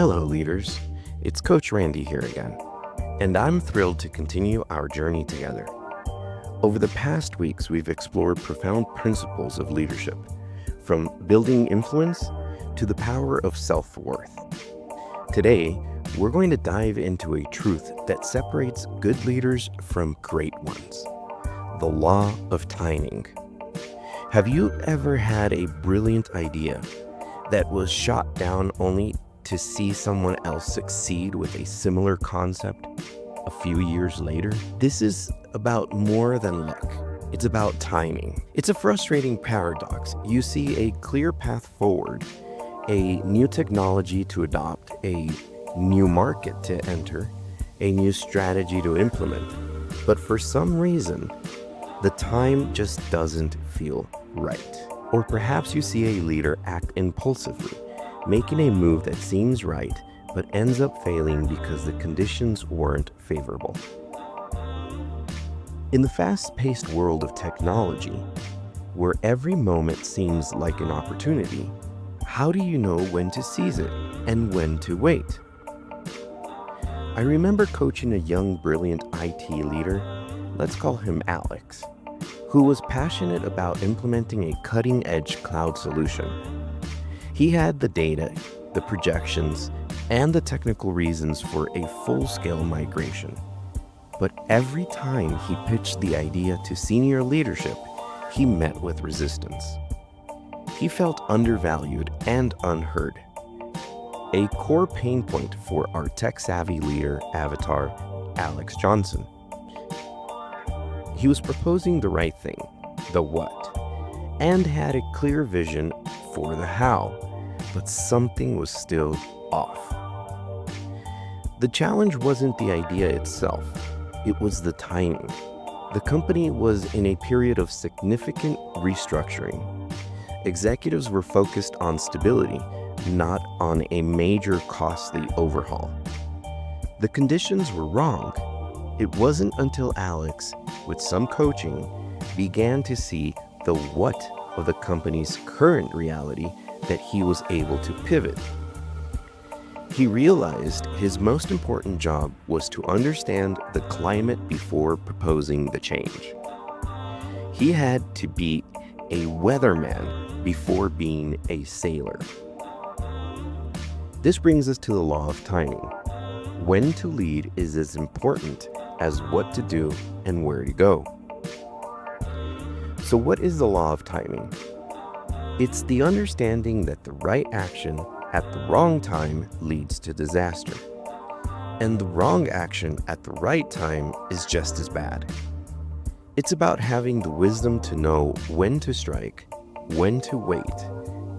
Hello, leaders. It's Coach Randy here again, and I'm thrilled to continue our journey together. Over the past weeks, we've explored profound principles of leadership, from building influence to the power of self-worth. Today, we're going to dive into a truth that separates good leaders from great ones: the law of timing. Have you ever had a brilliant idea that was shot down only to see someone else succeed with a similar concept a few years later? This is about more than luck. It's about timing. It's a frustrating paradox. You see a clear path forward, a new technology to adopt, a new market to enter, a new strategy to implement. But for some reason, the time just doesn't feel right. Or perhaps you see a leader act impulsively, making a move that seems right but ends up failing because the conditions weren't favorable. In the fast-paced world of technology, where every moment seems like an opportunity, how do you know when to seize it and when to wait? I remember coaching a young, brilliant IT leader, let's call him Alex, who was passionate about implementing a cutting-edge cloud solution. He had the data, the projections, and the technical reasons for a full-scale migration. But every time he pitched the idea to senior leadership, he met with resistance. He felt undervalued and unheard. A core pain point for our tech-savvy leader avatar, Alex Johnson. He was proposing the right thing, the what, and had a clear vision for the how, but something was still off. The challenge wasn't the idea itself, it was the timing. The company was in a period of significant restructuring. Executives were focused on stability, not on a major costly overhaul. The conditions were wrong. It wasn't until Alex, with some coaching, began to see the what of the company's current reality that he was able to pivot. He realized his most important job was to understand the climate before proposing the change. He had to be a weatherman before being a sailor. This brings us to the law of timing. When to lead is as important as what to do and where to go. So what is the law of timing? It's the understanding that the right action at the wrong time leads to disaster. And the wrong action at the right time is just as bad. It's about having the wisdom to know when to strike, when to wait,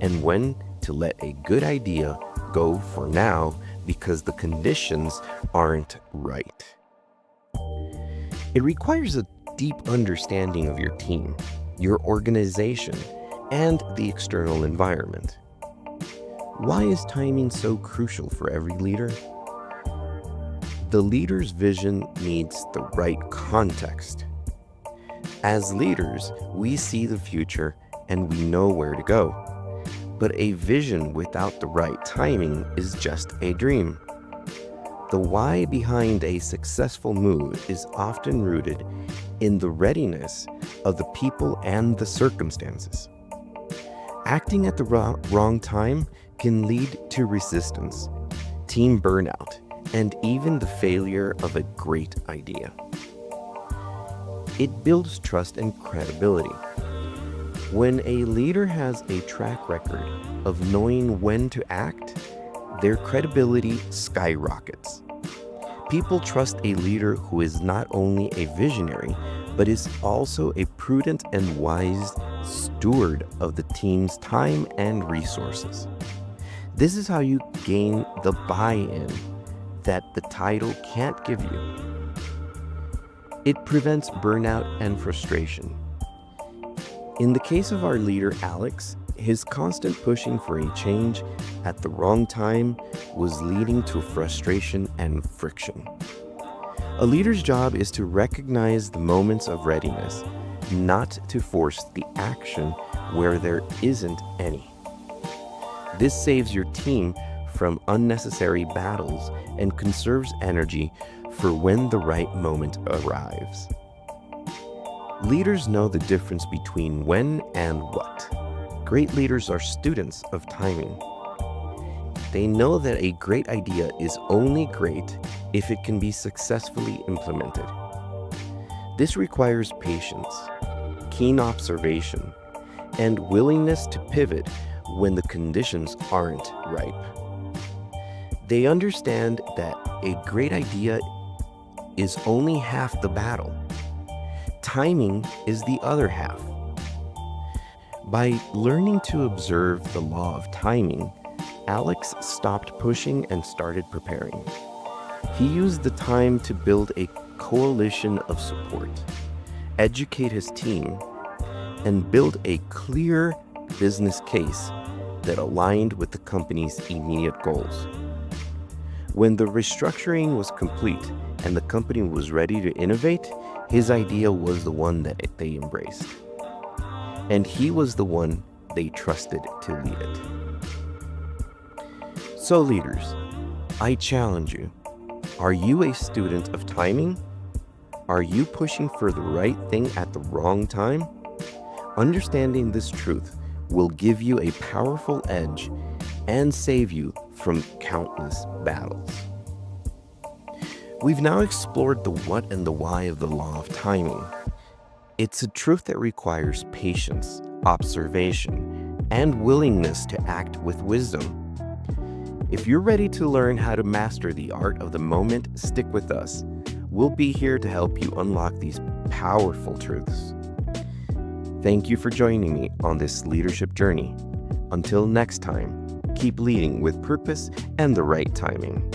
and when to let a good idea go for now because the conditions aren't right. It requires a deep understanding of your team, your organization, and the external environment. Why is timing so crucial for every leader? The leader's vision needs the right context. As leaders, we see the future and we know where to go. But a vision without the right timing is just a dream. The why behind a successful move is often rooted in the readiness of the people and the circumstances. Acting at the wrong time can lead to resistance, team burnout, and even the failure of a great idea. It builds trust and credibility. When a leader has a track record of knowing when to act, their credibility skyrockets. People trust a leader who is not only a visionary, but is also a prudent and wise steward of the team's time and resources. This is how you gain the buy-in that the title can't give you. It prevents burnout and frustration. In the case of our leader, Alex, his constant pushing for a change at the wrong time was leading to frustration and friction. A leader's job is to recognize the moments of readiness, not to force the action where there isn't any. This saves your team from unnecessary battles and conserves energy for when the right moment arrives. Leaders know the difference between when and what. Great leaders are students of timing. They know that a great idea is only great if it can be successfully implemented. This requires patience, keen observation, and willingness to pivot when the conditions aren't ripe. They understand that a great idea is only half the battle. Timing is the other half. By learning to observe the law of timing, Alex stopped pushing and started preparing. He used the time to build a coalition of support, educate his team, and build a clear business case that aligned with the company's immediate goals. When the restructuring was complete and the company was ready to innovate, his idea was the one that they embraced. And he was the one they trusted to lead it. So leaders, I challenge you. Are you a student of timing? Are you pushing for the right thing at the wrong time? Understanding this truth will give you a powerful edge and save you from countless battles. We've now explored the what and the why of the law of timing. It's a truth that requires patience, observation, and willingness to act with wisdom. If you're ready to learn how to master the art of the moment, stick with us. We'll be here to help you unlock these powerful truths. Thank you for joining me on this leadership journey. Until next time, keep leading with purpose and the right timing.